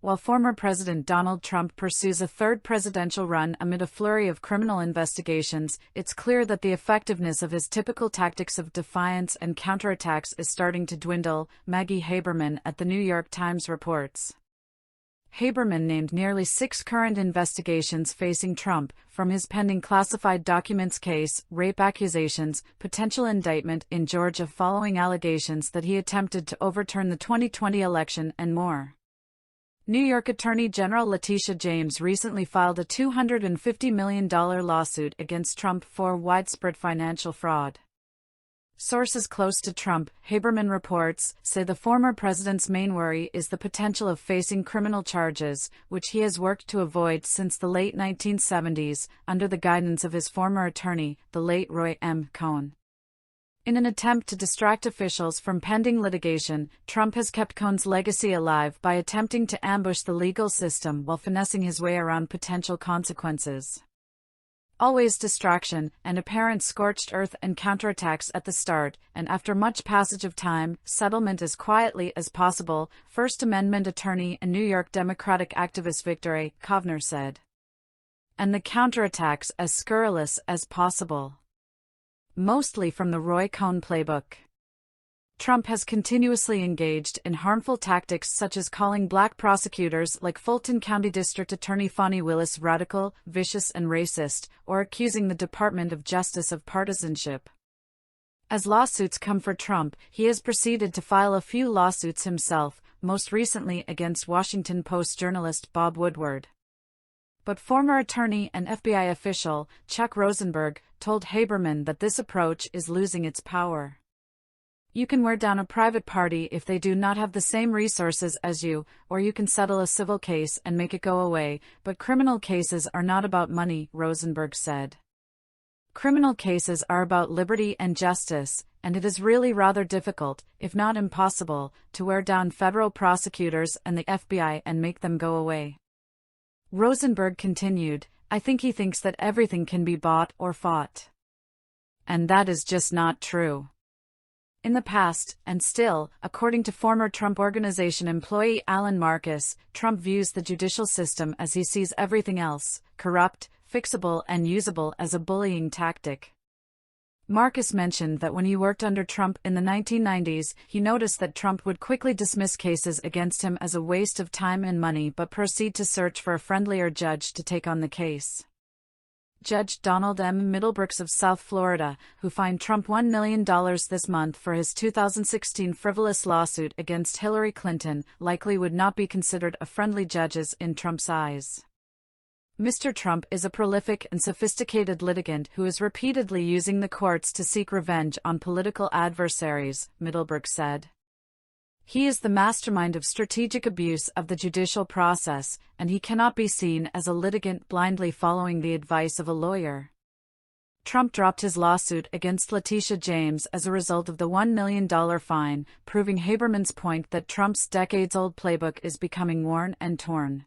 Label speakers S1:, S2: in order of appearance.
S1: While former President Donald Trump pursues a third presidential run amid a flurry of criminal investigations, it's clear that the effectiveness of his typical tactics of defiance and counterattacks is starting to dwindle, Maggie Haberman at the New York Times reports. Haberman named nearly 6 current investigations facing Trump, from his pending classified documents case, rape accusations, potential indictment in Georgia following allegations that he attempted to overturn the 2020 election, and more. New York Attorney General Letitia James recently filed a $250 million lawsuit against Trump for widespread financial fraud. Sources close to Trump, Haberman reports, say the former president's main worry is the potential of facing criminal charges, which he has worked to avoid since the late 1970s, under the guidance of his former attorney, the late Roy M. Cohn. In an attempt to distract officials from pending litigation, Trump has kept Cohn's legacy alive by attempting to ambush the legal system while finessing his way around potential consequences. Always distraction, and apparent scorched earth and counterattacks at the start, and after much passage of time, settlement as quietly as possible, First Amendment attorney and New York Democratic activist Victor A. Kovner said. And the counterattacks as scurrilous as possible. Mostly from the Roy Cohn playbook. Trump has continuously engaged in harmful tactics such as calling black prosecutors like Fulton County District Attorney Fani Willis radical, vicious and racist, or accusing the Department of Justice of partisanship. As lawsuits come for Trump, he has proceeded to file a few lawsuits himself, most recently against Washington Post journalist Bob Woodward. But former attorney and FBI official, Chuck Rosenberg, told Haberman that this approach is losing its power. You can wear down a private party if they do not have the same resources as you, or you can settle a civil case and make it go away, but criminal cases are not about money, Rosenberg said. Criminal cases are about liberty and justice, and it is really rather difficult, if not impossible, to wear down federal prosecutors and the FBI and make them go away. Rosenberg continued, I think he thinks that everything can be bought or fought. And that is just not true. In the past, and still, according to former Trump Organization employee Alan Marcus, Trump views the judicial system as he sees everything else, corrupt, fixable and usable as a bullying tactic. Marcus mentioned that when he worked under Trump in the 1990s, he noticed that Trump would quickly dismiss cases against him as a waste of time and money but proceed to search for a friendlier judge to take on the case. Judge Donald M. Middlebrooks of South Florida, who fined Trump $1 million this month for his 2016 frivolous lawsuit against Hillary Clinton, likely would not be considered a friendly judge in Trump's eyes. Mr. Trump is a prolific and sophisticated litigant who is repeatedly using the courts to seek revenge on political adversaries, Middlebrooks said. He is the mastermind of strategic abuse of the judicial process, and he cannot be seen as a litigant blindly following the advice of a lawyer. Trump dropped his lawsuit against Letitia James as a result of the $1 million fine, proving Haberman's point that Trump's decades-old playbook is becoming worn and torn.